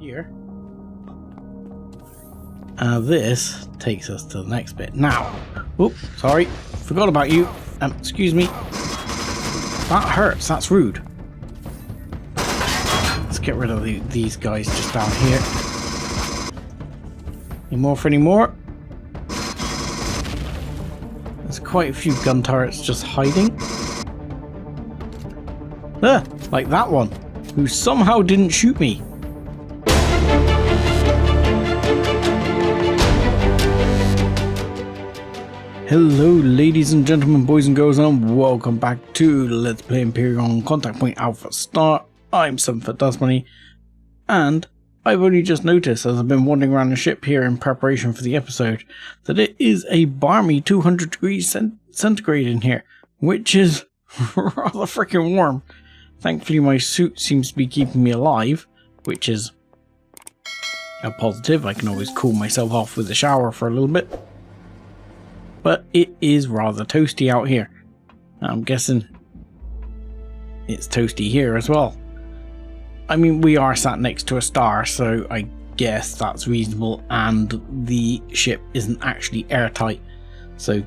here. This takes us to the next bit. Now, oops, sorry, forgot about you. Excuse me. That hurts, that's rude. Let's get rid of these guys just down here. Any more? There's quite a few gun turrets just hiding. Like that one, who somehow didn't shoot me. Hello ladies and gentlemen, boys and girls, and welcome back to Let's Play Empyrion Contact Point Alpha Star. I'm 7foot Dust Money, and I've only just noticed as I've been wandering around the ship here in preparation for the episode that it is a balmy 200 degrees centigrade in here, which is rather freaking warm. Thankfully my suit seems to be keeping me alive, which is a positive. I can always cool myself off with a shower for a little bit. But it is rather toasty out here. I'm guessing it's toasty here as well. I mean, we are sat next to a star, so I guess that's reasonable, and the ship isn't actually airtight, so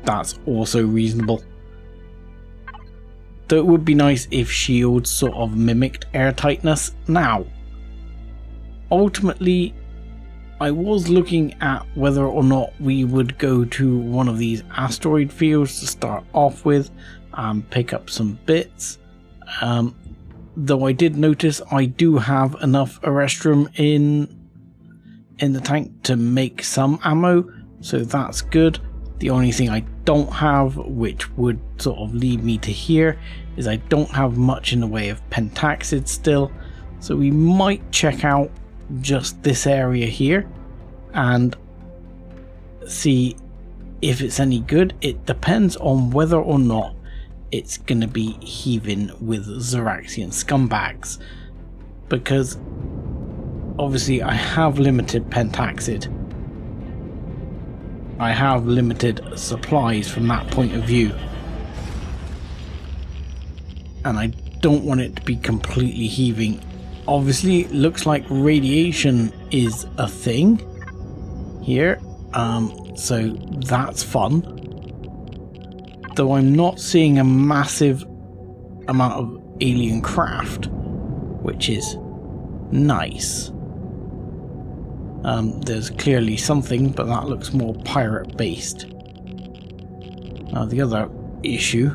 that's also reasonable. Though it would be nice if shields sort of mimicked airtightness. Now, ultimately, I was looking at whether or not we would go to one of these asteroid fields to start off with and pick up some bits. Though I did notice I do have enough Arrestrum in the tank to make some ammo, so that's good. The only thing I don't have, which would sort of lead me to here, is I don't have much in the way of pentaxid still, so we might check out just this area here and see if it's any good. It depends on whether or not it's gonna be heaving with Zeraxian scumbags, because obviously I have limited pentaxid. I have limited supplies from that point of view, and I don't want it to be completely heaving. Obviously, it looks like radiation is a thing here, so that's fun. Though I'm not seeing a massive amount of alien craft, which is nice. There's clearly something, but that looks more pirate based. Now the other issue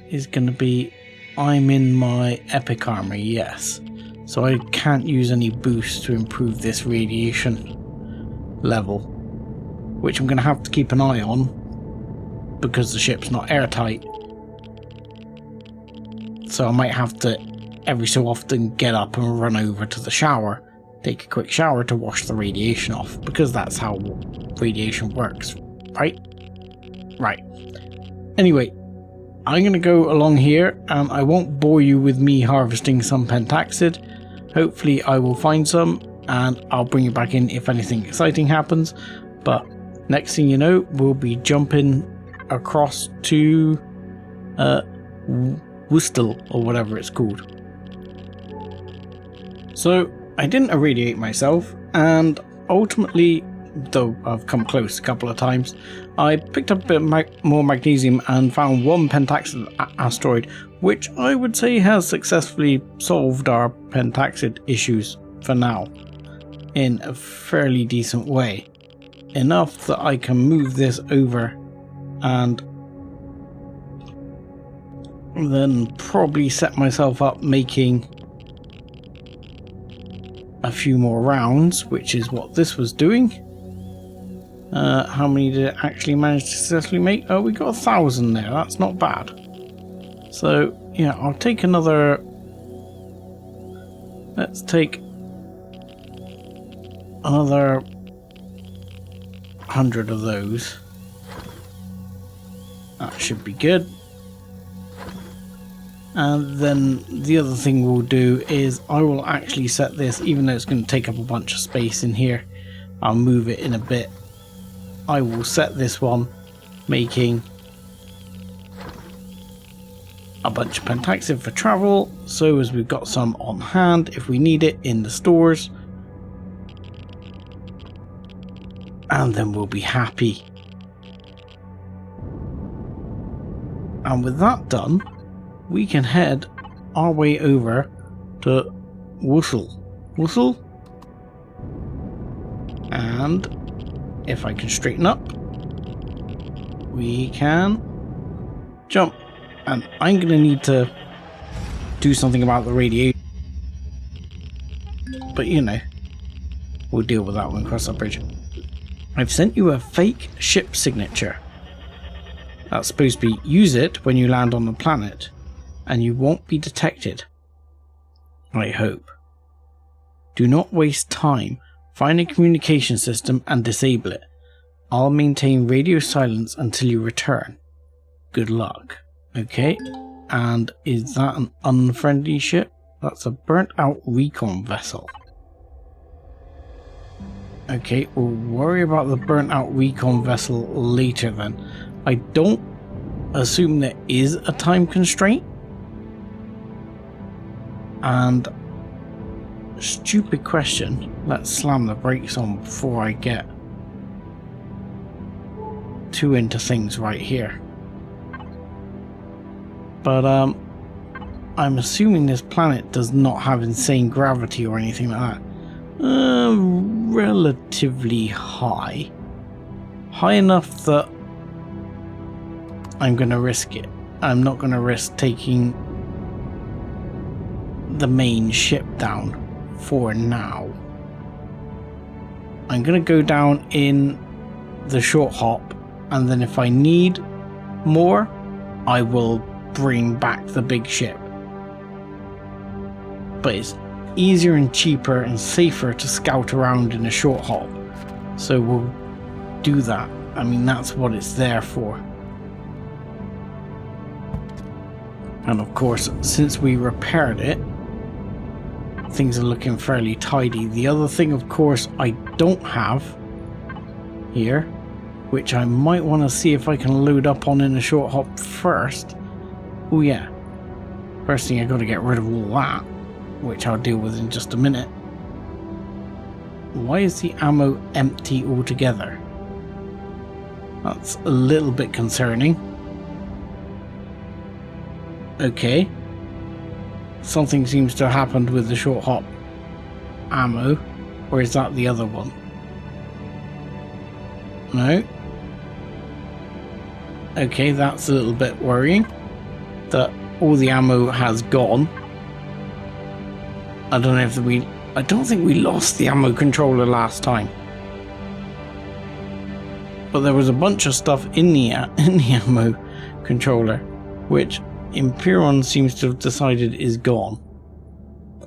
is going to be I'm in my epic armor, yes. So I can't use any boosts to improve this radiation level, which I'm going to have to keep an eye on because the ship's not airtight. So I might have to every so often get up and run over to the shower, take a quick shower to wash the radiation off, because that's how radiation works, right? Right. Anyway, I'm going to go along here, and I won't bore you with me harvesting some pentaxid. Hopefully I will find some, and I'll bring you back in if anything exciting happens. But next thing you know, we'll be jumping across to Wustel, or whatever it's called. So I didn't irradiate myself, and ultimately, though I've come close a couple of times, I picked up a bit more magnesium and found one pentaxid asteroid, which I would say has successfully solved our pentaxid issues for now in a fairly decent way. Enough that I can move this over and then probably set myself up making a few more rounds, which is what this was doing. How many did it actually manage to successfully make? Oh, we got 1,000 there. That's not bad. So yeah, I'll take another. Let's take another 100 of those. That should be good. And then the other thing we'll do is I will actually set this, even though it's going to take up a bunch of space in here, I'll move it in a bit. I will set this one making a bunch of pentaxid for travel, so as we've got some on hand if we need it in the stores. And then we'll be happy. And with that done, we can head our way over to Wussel. Wussel? And if I can straighten up, we can jump. And I'm going to need to do something about the radiation. But you know, we'll deal with that when we cross that bridge. I've sent you a fake ship signature. That's supposed to be, use it when you land on the planet, and you won't be detected. I hope. Do not waste time. Find a communication system and disable it. I'll maintain radio silence until you return. Good luck. Okay, and is that an unfriendly ship? That's a burnt out recon vessel. Okay, we'll worry about the burnt out recon vessel later then. I don't assume there is a time constraint. And stupid question, let's slam the brakes on before I get too into things right here. But I'm assuming this planet does not have insane gravity or anything like that. Relatively high. High enough that I'm going to risk it. I'm not going to risk taking the main ship down for now. I'm going to go down in the short hop, and then if I need more, I will bring back the big ship. But it's easier and cheaper and safer to scout around in a short hop, so we'll do that. I mean, that's what it's there for. And of course, since we repaired it, things are looking fairly tidy. The other thing, of course, I don't have here, which I might want to see if I can load up on in a short hop first. Oh yeah, first thing I got to get rid of all that, which I'll deal with in just a minute. Why is the ammo empty altogether? That's a little bit concerning. Okay, something seems to have happened with the short hop ammo, or is that the other one? No. Okay, that's a little bit worrying that all the ammo has gone. I don't know if I don't think we lost the ammo controller last time, but there was a bunch of stuff in the ammo controller, which Empyrion seems to have decided is gone.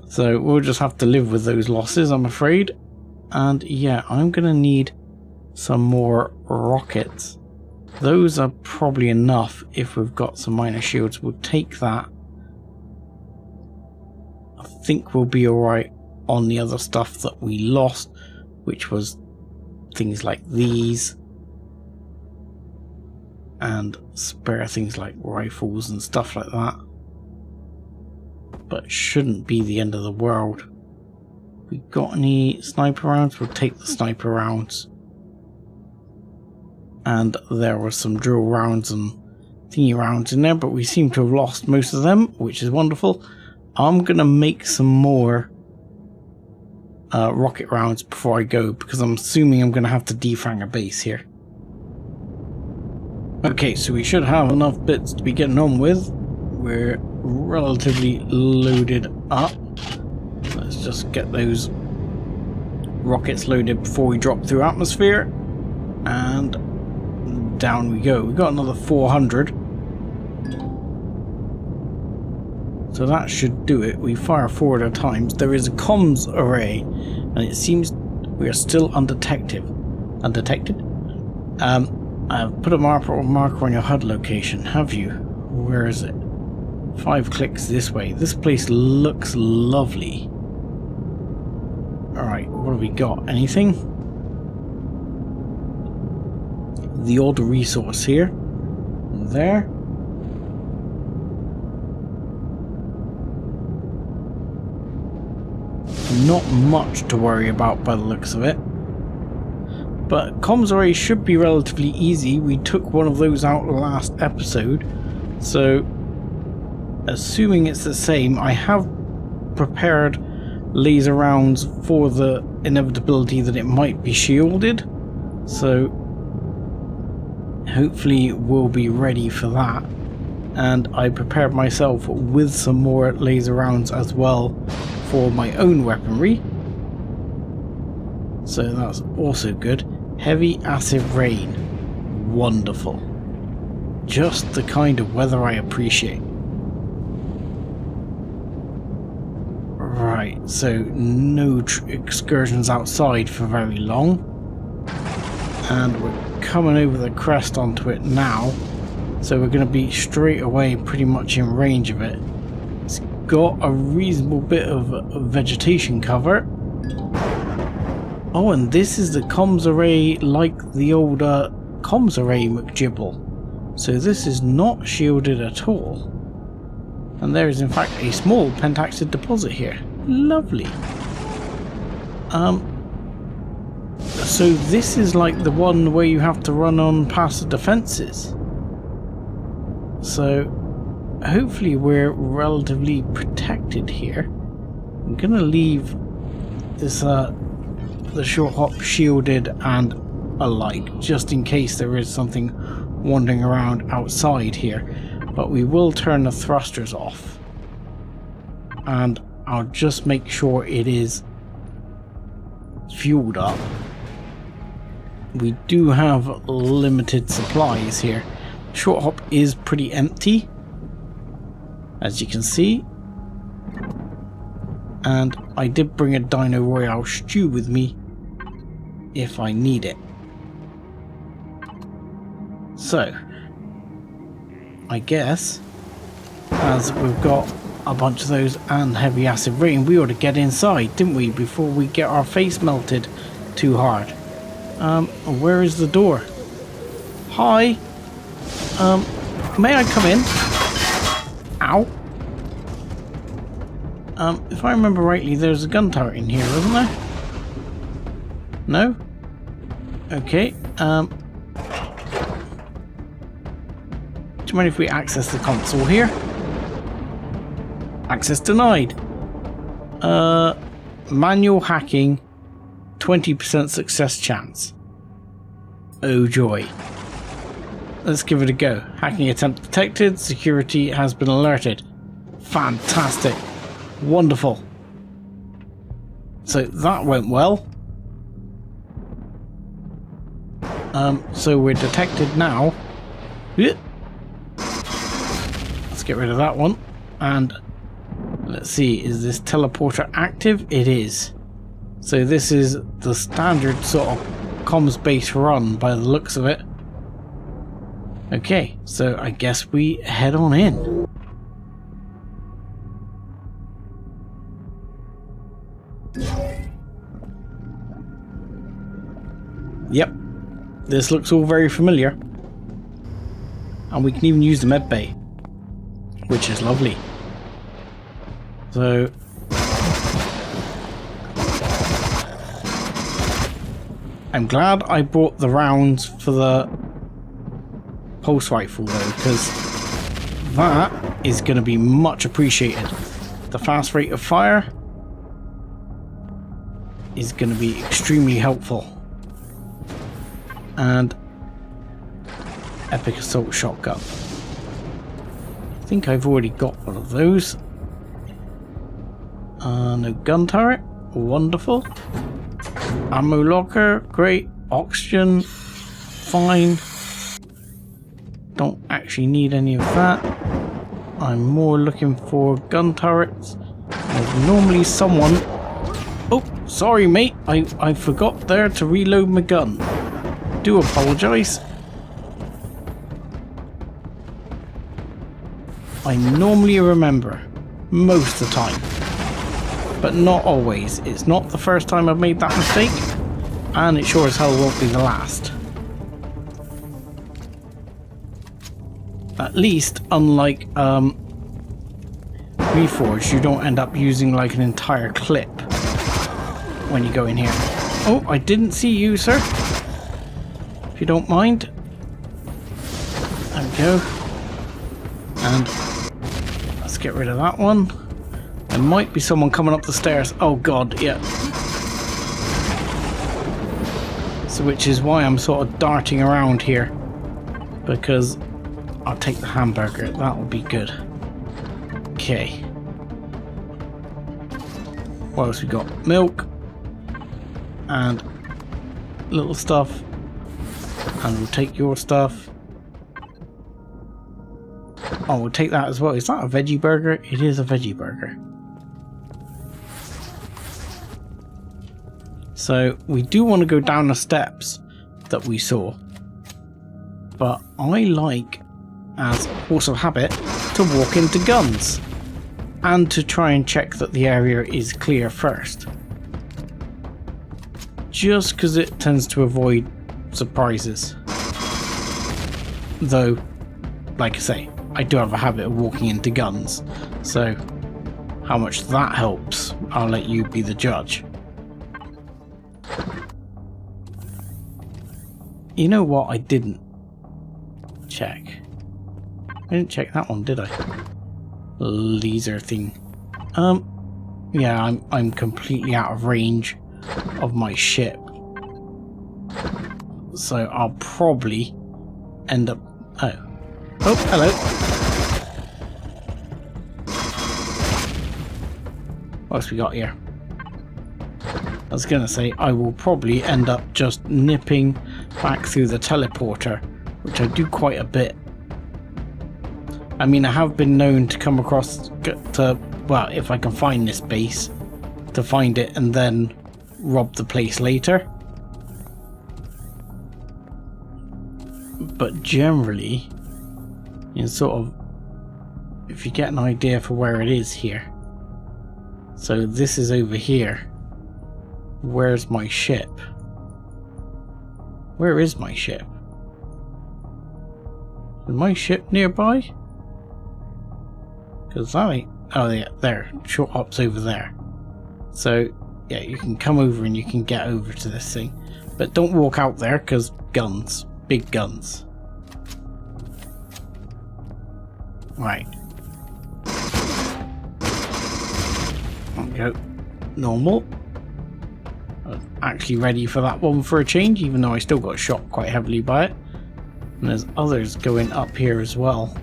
So we'll just have to live with those losses, I'm afraid. And yeah, I'm gonna need some more rockets. Those are probably enough if we've got some minor shields. We'll take that. I think we'll be alright on the other stuff that we lost, which was things like these. And spare things like rifles and stuff like that. But it shouldn't be the end of the world. We got any sniper rounds? We'll take the sniper rounds. And there were some drill rounds and thingy rounds in there, but we seem to have lost most of them, which is wonderful. I'm gonna make some more rocket rounds before I go, because I'm assuming I'm gonna have to defrag a base here. Okay, so we should have enough bits to be getting on with. We're relatively loaded up. Let's just get those rockets loaded before we drop through atmosphere. And down we go. We got another 400. So that should do it. We fire forward at times. There is a comms array, and it seems we are still undetected. I've put a marker on your HUD location, have you? Where is it? 5 clicks this way. This place looks lovely. Alright, what have we got? Anything? The odd resource here. There. not much to worry about by the looks of it. But comms array should be relatively easy. We took one of those out last episode, so assuming it's the same, I have prepared laser rounds for the inevitability that it might be shielded, so hopefully we'll be ready for that. And I prepared myself with some more laser rounds as well for my own weaponry, so that's also good. Heavy acid rain, wonderful, just the kind of weather I appreciate. Right, so no excursions outside for very long, and we're coming over the crest onto it now, so we're going to be straight away pretty much in range of it. It's got a reasonable bit of vegetation cover. Oh, and this is the comms array like the old comms array McGibble, so this is not shielded at all. And there is in fact a small pentaxid deposit here. Lovely. So this is like the one where you have to run on past the defences. So hopefully we're relatively protected here. I'm gonna leave this the short hop shielded and alike, just in case there is something wandering around outside here. But we will turn the thrusters off, and I'll just make sure it is fueled up. We do have limited supplies here. Short hop is pretty empty, as you can see, and I did bring a Dino Royale stew with me if I need it. So I guess, as we've got a bunch of those and heavy acid rain, we ought to get inside, didn't we, before we get our face melted too hard. Where is the door? Hi. May I come in? Ow. If I remember rightly, there's a gun turret in here, wasn't there? No? Okay. Do you mind if we access the console here? Access denied. Manual hacking, 20% success chance. Oh joy. Let's give it a go. Hacking attempt detected. Security has been alerted. Fantastic. Wonderful. So that went well. So we're detected now. Let's get rid of that one. And let's see, is this teleporter active? It is. So this is the standard sort of comms base run by the looks of it. Okay, so I guess we head on in. Yep, this looks all very familiar. And we can even use the med bay, which is lovely. So I'm glad I brought the rounds for the pulse rifle though, because that is going to be much appreciated. The fast rate of fire is going to be extremely helpful. And epic assault shotgun. I think I've already got one of those. No gun turret. Wonderful. Ammo locker. Great. Oxygen. Fine. Don't actually need any of that. I'm more looking for gun turrets. There's normally someone... Oh, sorry mate. I forgot there to reload my gun. Do apologise. I normally remember. Most of the time. But not always. It's not the first time I've made that mistake. And it sure as hell won't be the last. At least, unlike Reforged, you don't end up using like an entire clip when you go in here. Oh, I didn't see you, sir. If you don't mind. There we go. And let's get rid of that one. There might be someone coming up the stairs. Oh god, yeah. So which is why I'm sort of darting around here. Because I'll take the hamburger. That'll be good. Okay. What else we got? Milk. And little stuff. And we'll take your stuff. Oh, we'll take that as well. Is that a veggie burger? It is a veggie burger. So we do want to go down the steps that we saw. But I like, as force of habit, to walk into guns. And to try and check that the area is clear first. Just because it tends to avoid surprises. Though, like I say, I do have a habit of walking into guns. So, how much that helps, I'll let you be the judge. You know what I didn't check? I didn't check that one, did I? Laser thing. Yeah, I'm completely out of range of my ship. So I'll probably end up... Oh, hello. What else we got here? I was going to say, I will probably end up just nipping back through the teleporter, which I do quite a bit. I mean, I have been known to come across well, if I can find this base, to find it and then rob the place later. But generally, in sort of, if you get an idea for where it is here. So this is over here. Where's my ship? Where is my ship? Is my ship nearby? Because that ain't... Oh yeah, there. Short hop's over there. So, yeah, you can come over and you can get over to this thing. But don't walk out there, because guns. Big guns. Right. There we go. Normal. I was actually ready for that one for a change, even though I still got shot quite heavily by it. And there's others going up here as well.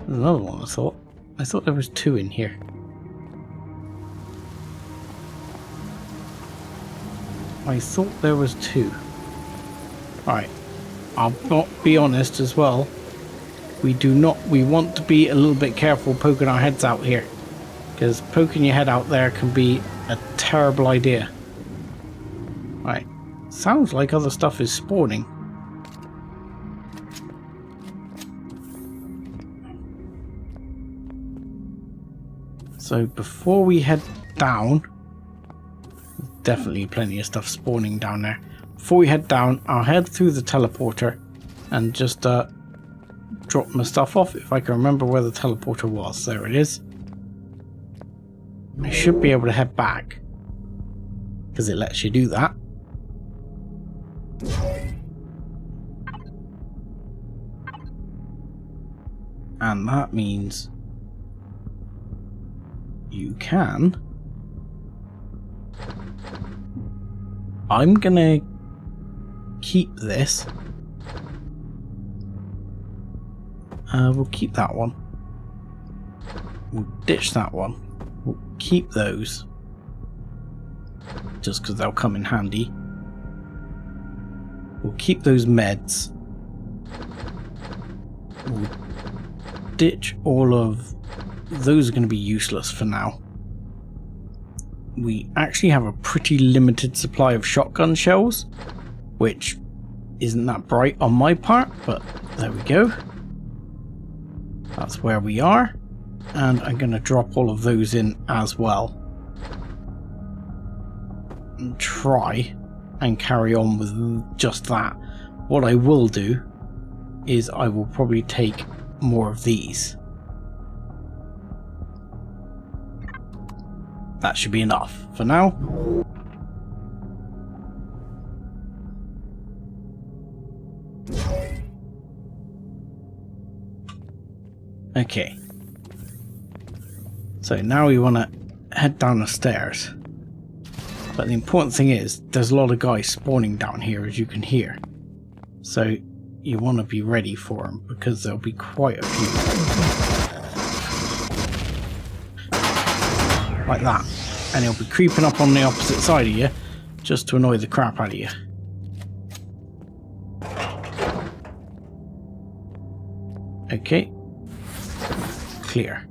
There's another one, I thought there was two in here. I thought there was two. Alright. I'll not be honest as well. We want to be a little bit careful poking our heads out here. Because poking your head out there can be a terrible idea. Right. Sounds like other stuff is spawning. So before we head down, definitely plenty of stuff spawning down there. Before we head down, I'll head through the teleporter and just drop my stuff off if I can remember where the teleporter was. There it is. I should be able to head back because it lets you do that. And that means you can. I'm gonna keep this. We'll keep that one. We'll ditch that one. We'll keep those. Just because they'll come in handy. We'll keep those meds. We'll ditch all of... Those are going to be useless for now. We actually have a pretty limited supply of shotgun shells, which isn't that bright on my part, but there we go. That's where we are, and I'm going to drop all of those in as well. And try and carry on with just that. What I will do is I will probably take more of these. That should be enough for now. Okay. So now we want to head down the stairs. But the important thing is, there's a lot of guys spawning down here, as you can hear. So you want to be ready for them, because there'll be quite a few. Like that. And he'll be creeping up on the opposite side of you, just to annoy the crap out of you. Okay. Clear.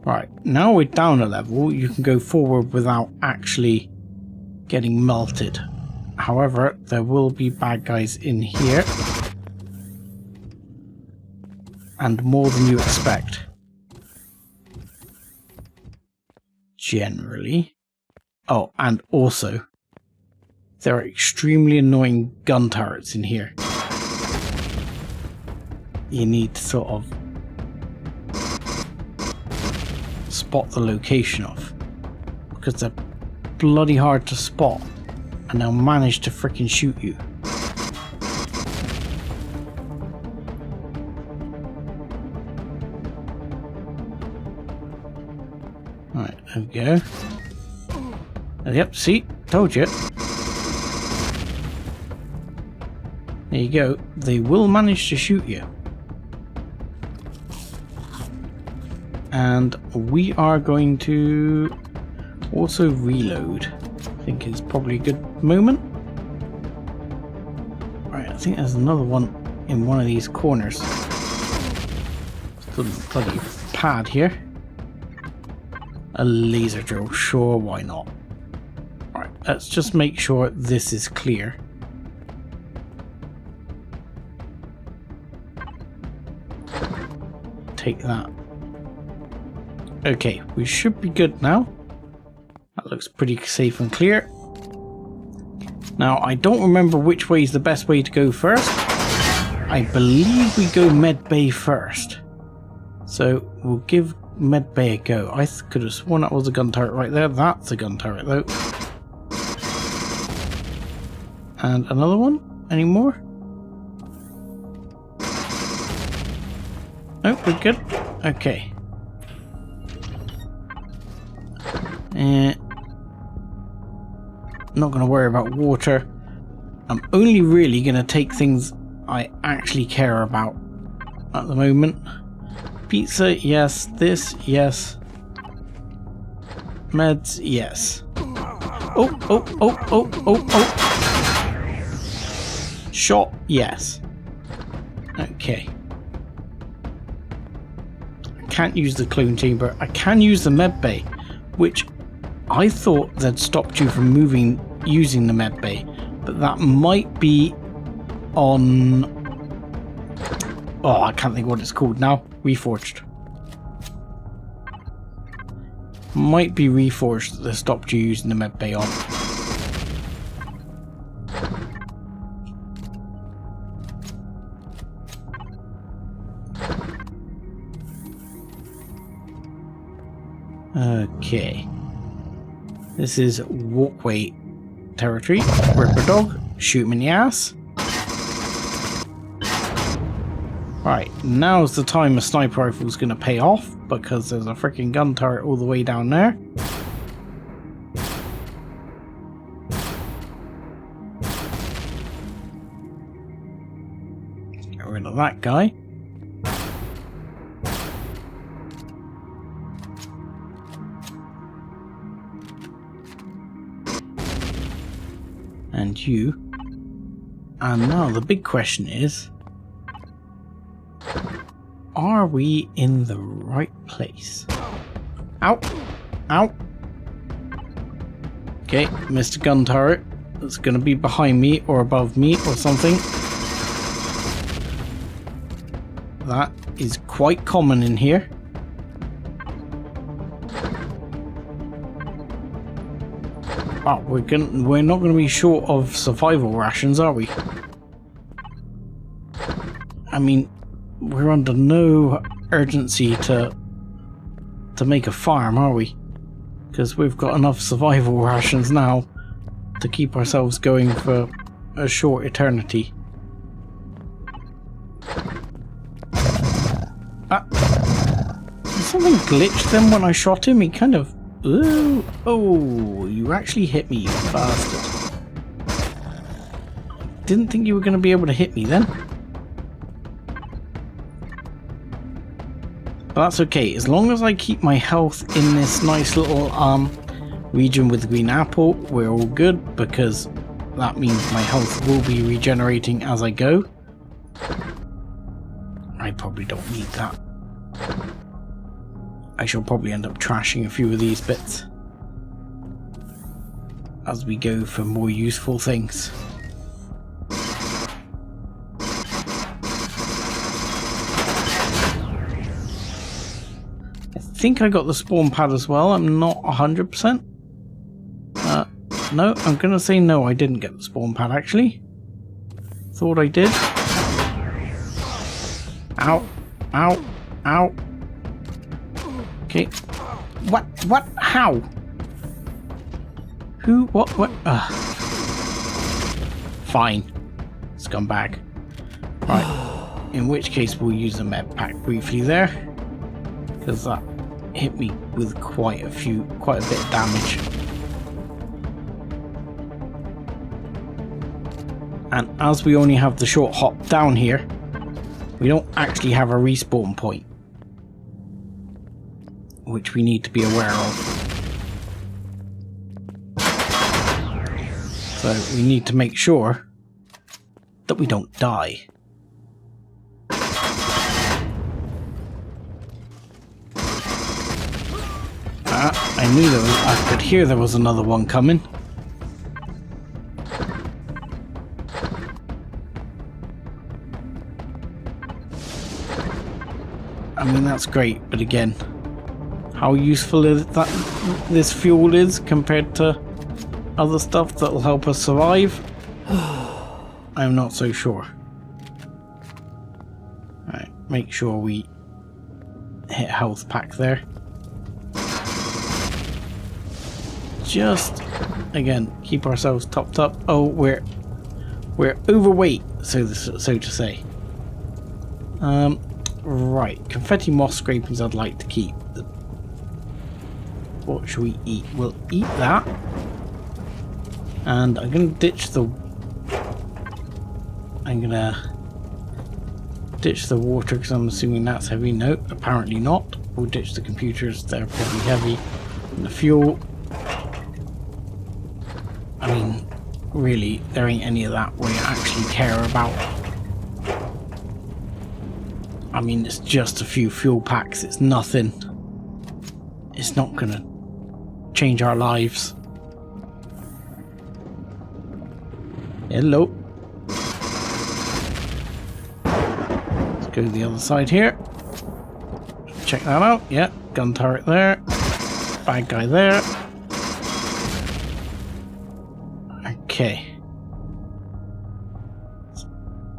Right, now we're down a level, you can go forward without actually getting melted. However, there will be bad guys in here. And more than you expect. Generally. Oh, and also, there are extremely annoying gun turrets in here. You need to sort of spot the location of, because they're bloody hard to spot and they'll manage to frickin' shoot you. Right, there we go. Yep, see? Told you. There you go. They will manage to shoot you. And we are going to also reload. I think it's probably a good moment. Right, I think there's another one in one of these corners. Still a bloody pad here. A laser drill, sure, why not? Right, let's just make sure this is clear. Take that. Okay, we should be good now. That looks pretty safe and clear. Now, I don't remember which way is the best way to go first. I believe we go med bay first. So, we'll give med bay a go. I could have sworn that was a gun turret right there. That's a gun turret though. And another one? Any more? Nope, we're good. Okay. Not going to worry about water. I'm only really going to take things I actually care about at the moment. Pizza, yes. This, yes. Meds, yes. Oh, oh, oh, oh, oh, oh. Shot, yes. Okay. I can't use the clone chamber. I can use the med bay, which I thought they'd stopped you from moving using the med bay, but that might be on... Oh, I can't think what it's called now. Reforged. Might be Reforged that they stopped you using the med bay on. Okay. This is walkway territory. Ripper dog, shoot him in the ass. Right, now's the time a sniper rifle is going to pay off, because there's a freaking gun turret all the way down there. Get rid of that guy. And you. And now the big question is, are we in the right place? Ow! Ow! Okay, Mr. Gun Turret. That's gonna be behind me or above me or something. That is quite common in here. Wow, we're not going to be short of survival rations, are we? I mean, we're under no urgency to make a farm, are we? Because we've got enough survival rations now to keep ourselves going for a short eternity. Something glitched then when I shot him. He kind of... Oh, you actually hit me, you bastard. Didn't think you were going to be able to hit me then. But that's okay. As long as I keep my health in this nice little region with the green apple, we're all good, because that means my health will be regenerating as I go. I probably don't need that. I shall probably end up trashing a few of these bits as we go for more useful things. I think I got the spawn pad as well. I'm not 100%. No, I'm gonna say no, I didn't get the spawn pad actually. Thought I did. Ow, ow, ow. Okay. What? How? Who? What? Fine. Scumbag. Right. In which case we'll use the med pack briefly there. Because that hit me with quite a bit of damage. And as we only have the short hop down here, we don't actually have a respawn point, which we need to be aware of. So we need to make sure that we don't die. I knew I could hear there was another one coming. I mean, that's great, but again, how useful is that this fuel is compared to other stuff that will help us survive? I'm not so sure. Alright, make sure we hit health pack there. Just, again, keep ourselves topped up. Oh, we're overweight, so to say. Right, confetti moss scrapings I'd like to keep. What should we eat? We'll eat that. And I'm gonna ditch the water because I'm assuming that's heavy. No, apparently not. We'll ditch the computers, they're probably heavy. And the fuel. I mean, really, there ain't any of that we actually care about. I mean, it's just a few fuel packs, it's nothing. It's not gonna change our lives. Hello. Let's go to the other side here. Check that out. Yeah, gun turret there. Bad guy there. Okay.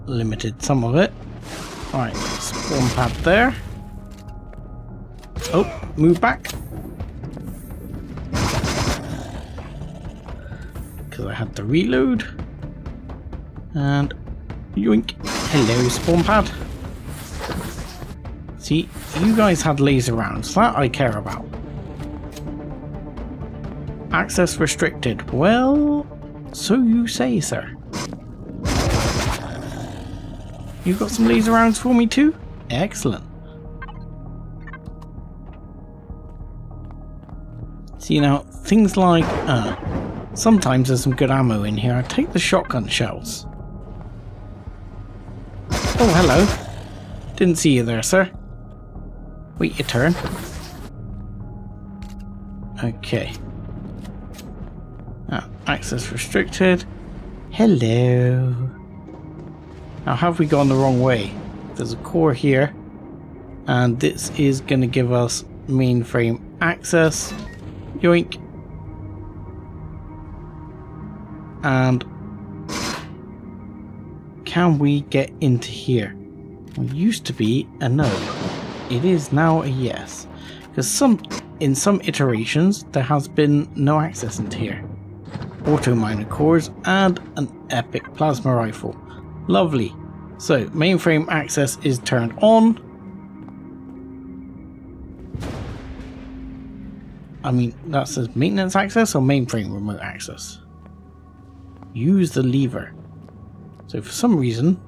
Limited some of it. Alright, spawn pad there. Oh, move back. Because I had to reload. And yoink. Hello, spawn pad. See, you guys had laser rounds. That I care about. Access restricted. Well, so you say, sir. You got some laser rounds for me too? Excellent. See now, things like, sometimes there's some good ammo in here. I take the shotgun shells. Oh, hello. Didn't see you there, sir. Wait your turn. Okay. Access restricted. Hello. Now, have we gone the wrong way? There's a core here, and this is going to give us mainframe access. Yoink. And can we get into here? It used to be a no. It is now a yes. Because in some iterations, there has been no access into here. Auto miner cores and an epic plasma rifle. Lovely. So, mainframe access is turned on. I mean, that says maintenance access or mainframe remote access? Use the lever. So for some reason,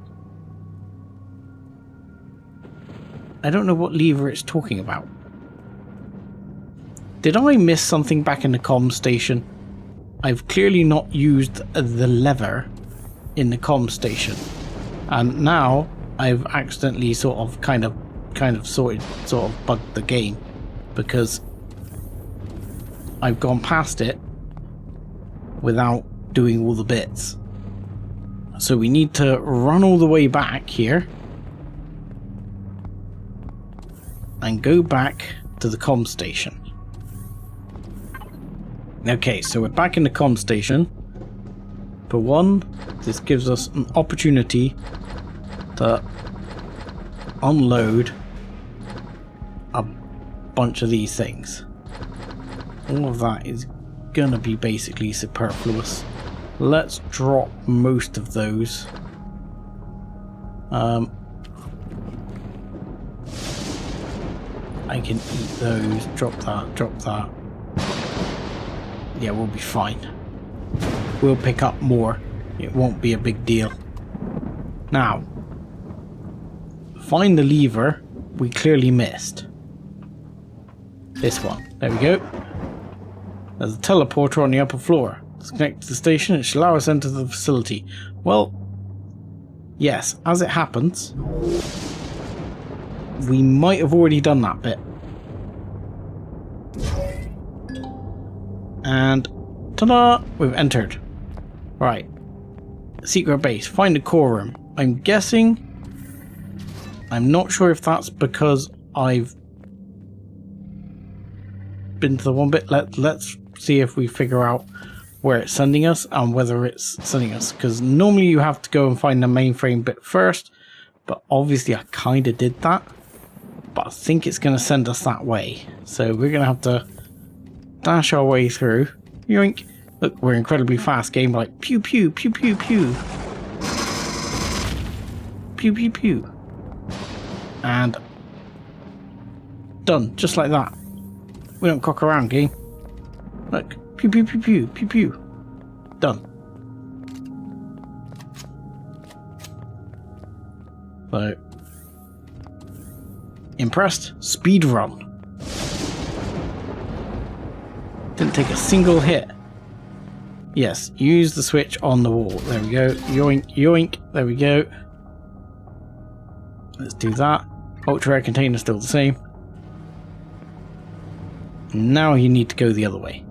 I don't know what lever it's talking about. Did I miss something back in the comm station? I've clearly not used the lever in the comm station. And now I've accidentally sort of bugged the game, because I've gone past it without doing all the bits. So we need to run all the way back here and go back to the comm station. Okay, so we're back in the comm station. For one, this gives us an opportunity to unload a bunch of these things. All of that is gonna be basically superfluous. Let's drop most of those. I can eat those. Drop that, drop that. Yeah, we'll be fine. We'll pick up more. It won't be a big deal. Now, find the lever we clearly missed. This one. There we go. There's a teleporter on the upper floor. Let's connect to the station. It should allow us to enter the facility. Well, yes, as it happens, we might have already done that bit. And ta-da! We've entered. Right. Secret base. Find the core room. I'm guessing... I'm not sure if that's because I've been to the one bit. Let's see if we figure out where it's sending us and whether it's sending us. Because normally you have to go and find the mainframe bit first. But obviously I kind of did that. But I think it's going to send us that way. So we're going to have to dash our way through. Yoink. Look, we're incredibly fast game. Like pew pew pew pew pew. Pew pew pew. And done. Just like that. We don't cock around, game. Look. Pew pew pew pew pew pew. Done. So impressed? Speed run. Didn't take a single hit. Yes, use the switch on the wall. There we go. Yoink, yoink. There we go. Let's do that. Ultra air container still the same. Now you need to go the other way.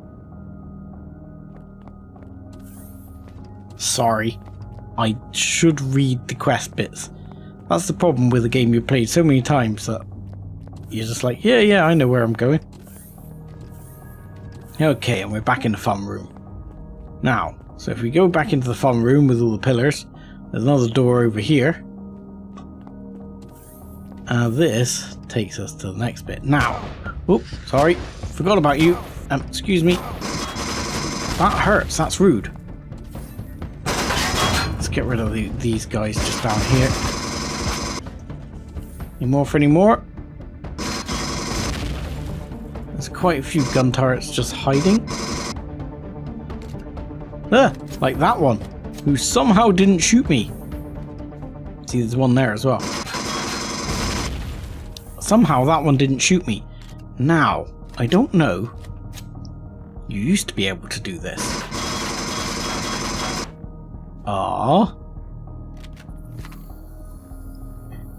Sorry. I should read the quest bits. That's the problem with a game you've played so many times that you're just like, yeah, I know where I'm going. Okay, and we're back in the fun room. Now, so if we go back into the fun room with all the pillars, there's another door over here. And this takes us to the next bit. Now, oops, sorry, forgot about you. Excuse me. That hurts, that's rude. Let's get rid of these guys just down here. Any more for any more? There's quite a few gun turrets just hiding. Like that one, who somehow didn't shoot me. See, there's one there as well. Somehow that one didn't shoot me. Now, I don't know. You used to be able to do this.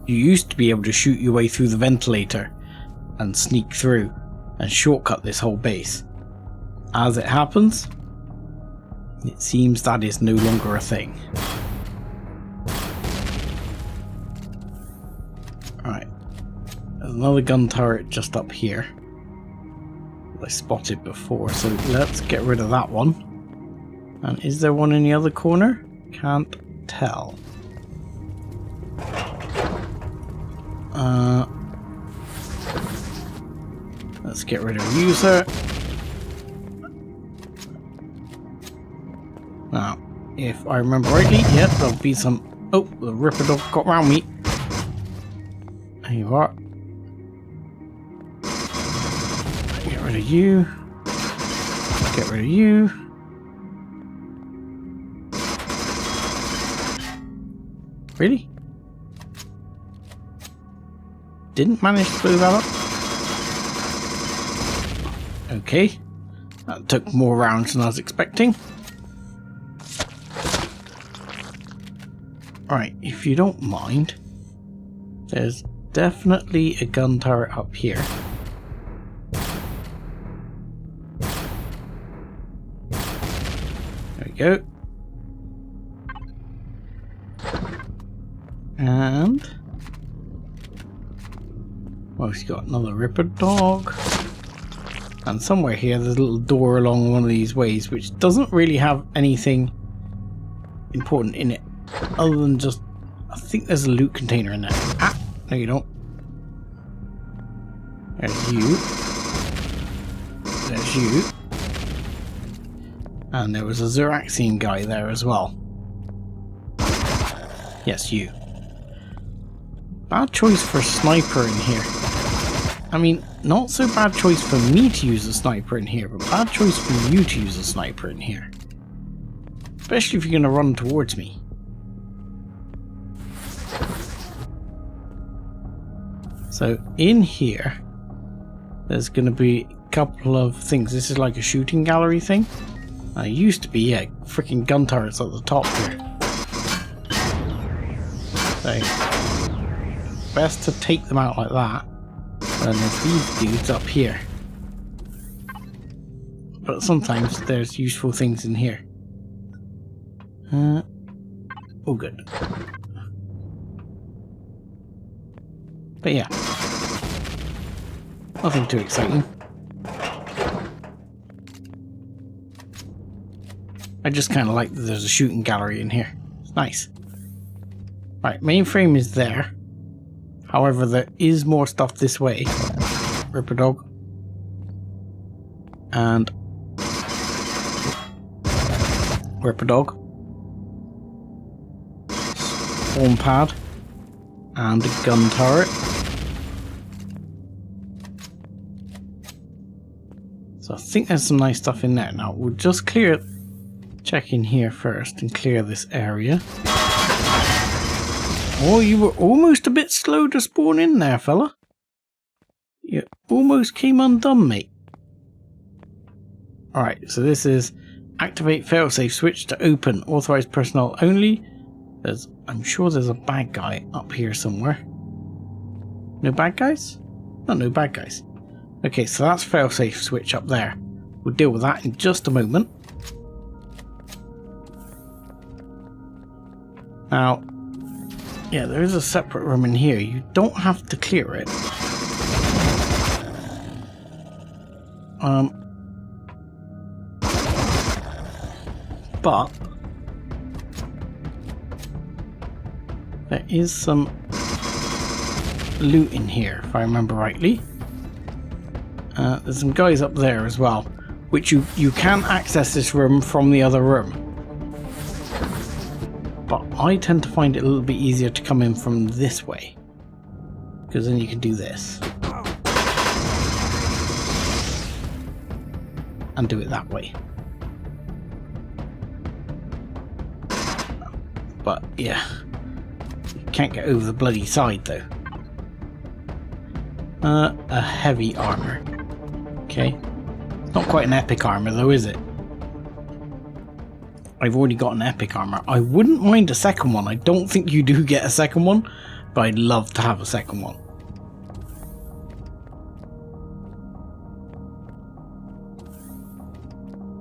You used to be able to shoot your way through the ventilator and sneak through and shortcut this whole base. As it happens, it seems that is no longer a thing. Right. There's another gun turret just up here. I spotted before, so let's get rid of that one. And is there one in the other corner? Can't tell. Let's get rid of you, sir. Now, if I remember rightly, yep, there'll be some... Oh, the Ripper Dog got round me. There you are. Get rid of you. Get rid of you. Really? Didn't manage to blow that up? Okay. That took more rounds than I was expecting. Right, if you don't mind, there's definitely a gun turret up here. There we go. And well, she's got another Ripper Dog. And somewhere here there's a little door along one of these ways which doesn't really have anything important in it. Other than just, I think there's a loot container in there. Ah, no you don't. There's you. There's you. And there was a Xeraxian guy there as well. Yes, you. Bad choice for a sniper in here. I mean, not so bad choice for me to use a sniper in here, but bad choice for you to use a sniper in here. Especially if you're going to run towards me. So in here, there's going to be a couple of things. This is like a shooting gallery thing. It used to be, yeah, freaking gun turrets at the top here. So, best to take them out like that. And there's these dudes up here. But sometimes there's useful things in here. Oh, good. But yeah, nothing too exciting. I just kind of like that there's a shooting gallery in here. It's nice. Right, mainframe is there. However, there is more stuff this way. Ripper Dog. And Ripper Dog. Spawn pad. And a gun turret. So I think there's some nice stuff in there. Now we'll just check in here first and clear this area. Oh, you were almost a bit slow to spawn in there, fella. You almost came undone, mate. Alright, so this is activate failsafe switch to open. Authorized personnel only. I'm sure there's a bad guy up here somewhere. No bad guys? No bad guys. Okay, so that's failsafe switch up there. We'll deal with that in just a moment. Now, yeah, there is a separate room in here. You don't have to clear it. But there is some loot in here, if I remember rightly. There's some guys up there as well, which you can access this room from the other room. But I tend to find it a little bit easier to come in from this way, because then you can do this and do it that way. But yeah, you can't get over the bloody side though. A heavy armor. Okay, not quite an epic armor though, is it? I've already got an epic armor. I wouldn't mind a second one. I don't think you do get a second one, but I'd love to have a second one.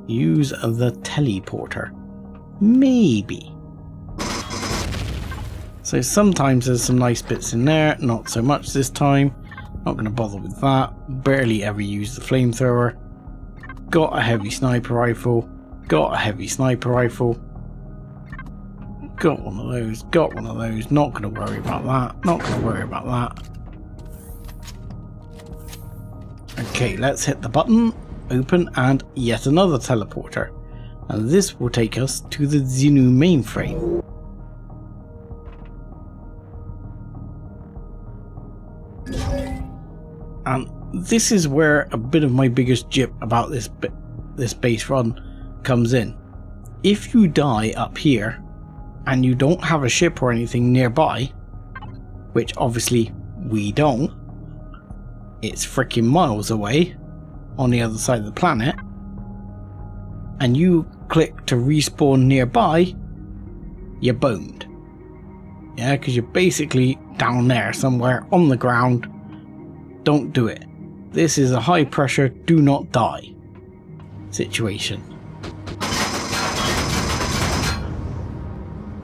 Use the teleporter. Maybe. So sometimes there's some nice bits in there, not so much this time. Not going to bother with that. Barely ever use the flamethrower. Got a heavy sniper rifle. Got a heavy sniper rifle. Got one of those. Got one of those. Not going to worry about that. Not going to worry about that. Okay, let's hit the button, open, and yet another teleporter. And this will take us to the Xenu mainframe. And this is where a bit of my biggest jip about this base run comes in. If you die up here and you don't have a ship or anything nearby, which obviously we don't, it's freaking miles away on the other side of the planet, and you click to respawn nearby, you're boned. Yeah, because you're basically down there somewhere on the ground. Don't do it. This is a high pressure, do not die situation.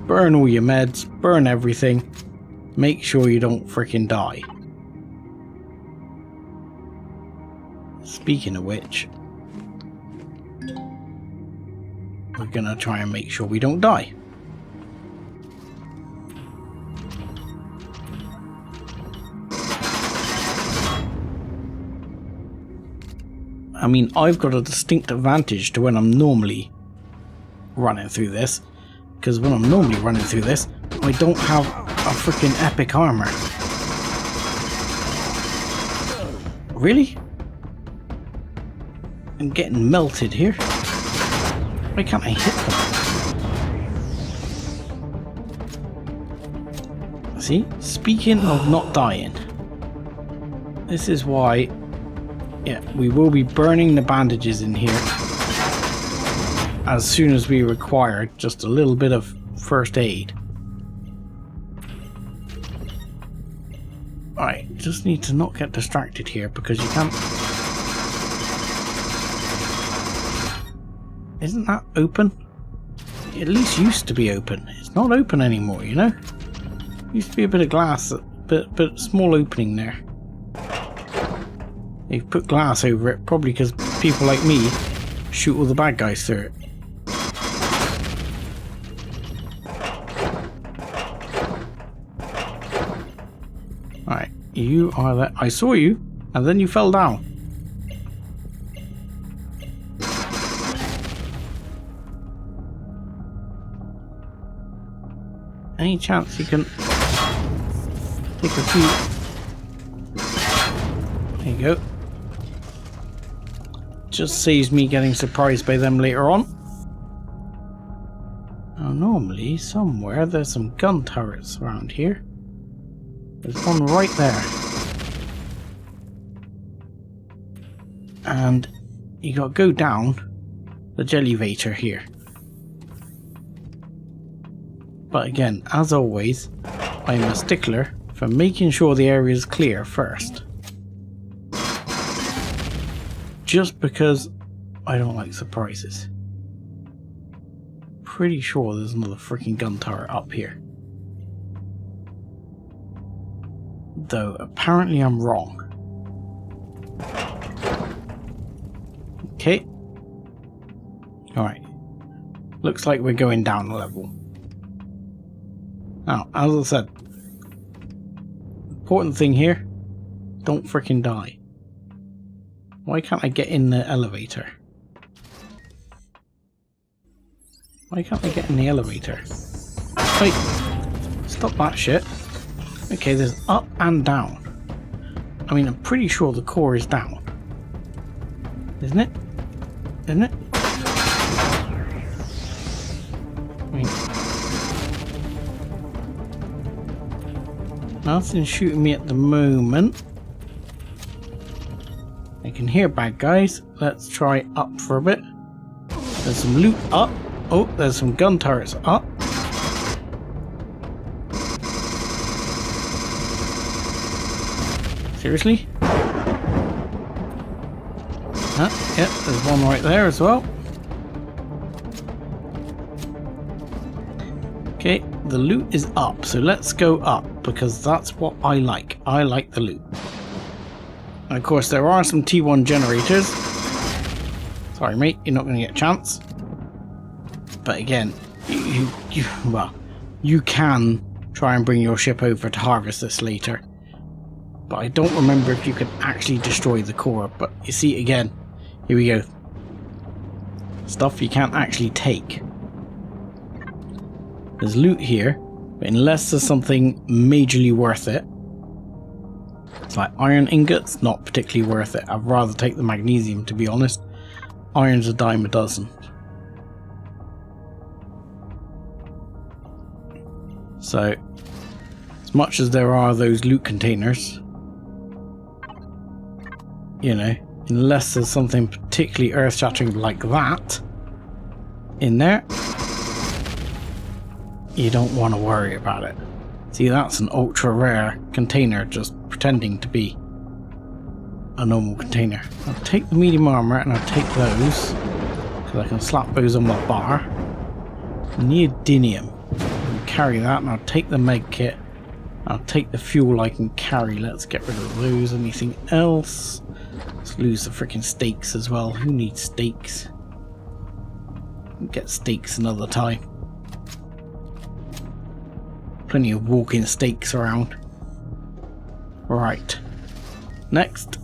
Burn all your meds, burn everything. Make sure you don't freaking die. Speaking of which, we're gonna try and make sure we don't die. I mean, I've got a distinct advantage to when I'm normally running through this, because when I'm normally running through this, I don't have a freaking epic armor. Really? I'm getting melted here. Why can't I hit them? See? Speaking of not dying, this is why, yeah, we will be burning the bandages in here as soon as we require just a little bit of first aid. Alright, just need to not get distracted here because you can't... Isn't that open? It at least used to be open. It's not open anymore, you know? Used to be a bit of glass, but small opening there. They've put glass over it, probably because people like me shoot all the bad guys through it. Alright, you are there. I saw you, and then you fell down. Any chance you can take a few? There you go. Just saves me getting surprised by them later on. Now normally somewhere there's some gun turrets around here. There's one right there. And you gotta go down the jellyvator here. But again, as always, I'm a stickler for making sure the area is clear first. Just because I don't like surprises. Pretty sure there's another freaking gun turret up here. Though apparently I'm wrong. Okay. Alright. Looks like we're going down a level. Now, as I said, important thing here, don't freaking die. Why can't I get in the elevator? Why can't I get in the elevator? Wait, stop that shit. Okay, there's up and down. I mean, I'm pretty sure the core is down. Isn't it? Isn't it? I mean, nothing's shooting me at the moment. I can hear bad guys. Let's try up for a bit. There's some loot up. Oh, there's some gun turrets up. Seriously? Yep, there's one right there as well. Okay, the loot is up, so let's go up because that's what I like. I like the loot. And of course, there are some T1 generators. Sorry, mate, you're not going to get a chance. But again, you can try and bring your ship over to harvest this later. but I don't remember if you could actually destroy the core. But you see, again, here we go. Stuff you can't actually take. There's loot here, but unless there's something majorly worth it, it's like iron ingots, not particularly worth it. I'd rather take the magnesium, to be honest. Iron's a dime a dozen. So, as much as there are those loot containers, you know, unless there's something particularly earth-shattering like that in there, you don't want to worry about it. See, that's an ultra rare container just pretending to be a normal container. I'll take the medium armor and I'll take those because I can slap those on my bar. Neodymium. I'll carry that, and I'll take the med kit. I'll take the fuel I can carry. Let's get rid of those. Anything else? Let's lose the freaking steaks as well. Who needs steaks? Get steaks another time. Plenty of walking steaks around. Right. Next.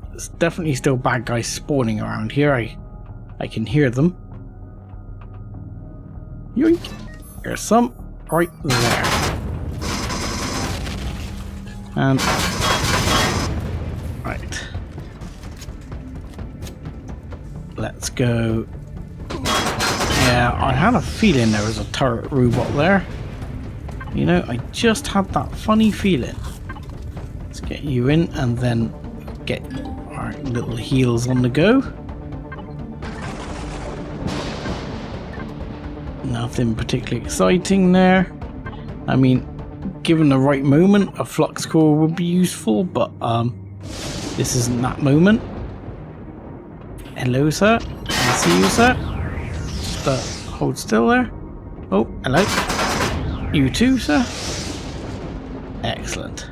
There's definitely still bad guys spawning around here. I can hear them. Yoink. There's some right there. And right. Let's go. Yeah, I had a feeling there was a turret robot there. You know, I just had that funny feeling. Let's get you in and then get our little heals on the go. Nothing particularly exciting there. I mean, given the right moment, a flux core would be useful, but this isn't that moment. Hello, sir. I see you, sir. Just hold still there. Oh, hello. You too, sir. Excellent.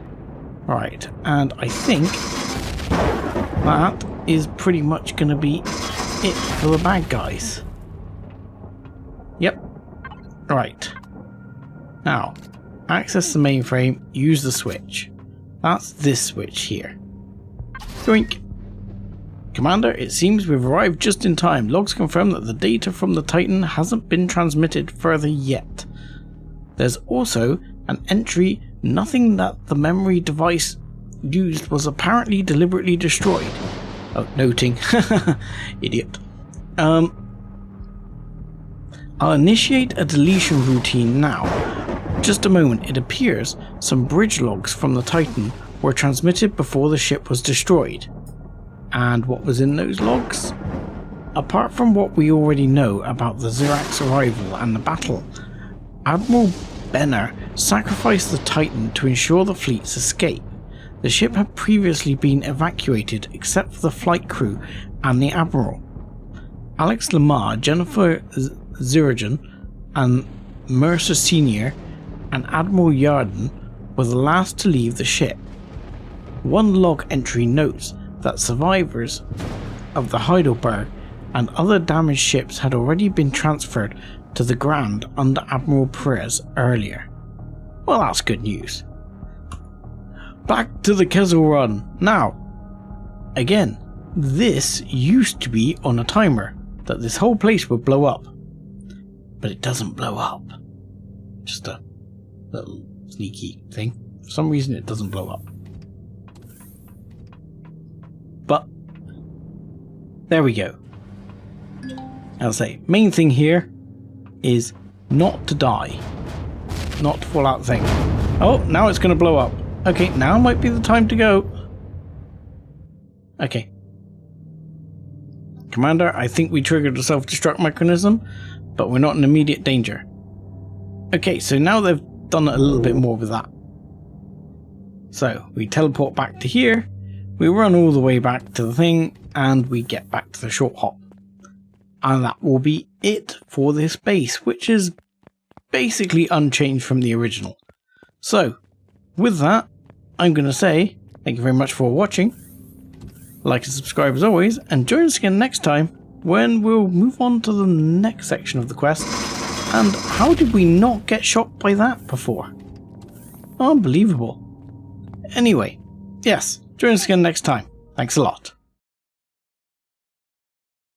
Right, and I think that is pretty much going to be it for the bad guys. Yep. Right. Now, access the mainframe, use the switch. That's this switch here. Yoink. Commander, it seems we've arrived just in time. Logs confirm that the data from the Titan hasn't been transmitted further yet. There's also an entry, nothing that the memory device used was apparently deliberately destroyed. Oh, noting. Idiot. I'll initiate a deletion routine now. Just a moment, it appears some bridge logs from the Titan were transmitted before the ship was destroyed. And what was in those logs? Apart from what we already know about the Zirak's arrival and the battle, Admiral Benner sacrificed the Titan to ensure the fleet's escape. The ship had previously been evacuated except for the flight crew and the Admiral. Alex Lamar, Jennifer Zirigan, and Mercer Sr. and Admiral Yarden were the last to leave the ship. One log entry notes that survivors of the Heidelberg and other damaged ships had already been transferred to the Grand under Admiral Perez earlier. Well, that's good news. Back to the Kessel Run. Now, again, this used to be on a timer that this whole place would blow up. But it doesn't blow up. Just a little sneaky thing. For some reason it doesn't blow up. But there we go. I'll say, main thing here is not to die. Not to fall out the thing. Oh, now it's going to blow up. Okay, now might be the time to go. Okay. Commander, I think we triggered a self-destruct mechanism, but we're not in immediate danger. Okay, so now they've done a little bit more with that. So, we teleport back to here, we run all the way back to the thing, and we get back to the short hop. And that will be it for this base, which is basically unchanged from the original. So, with that, I'm going to say thank you very much for watching. Like and subscribe as always, and join us again next time when we'll move on to the next section of the quest. And how did we not get shot by that before? Unbelievable. Anyway, yes, join us again next time. Thanks a lot.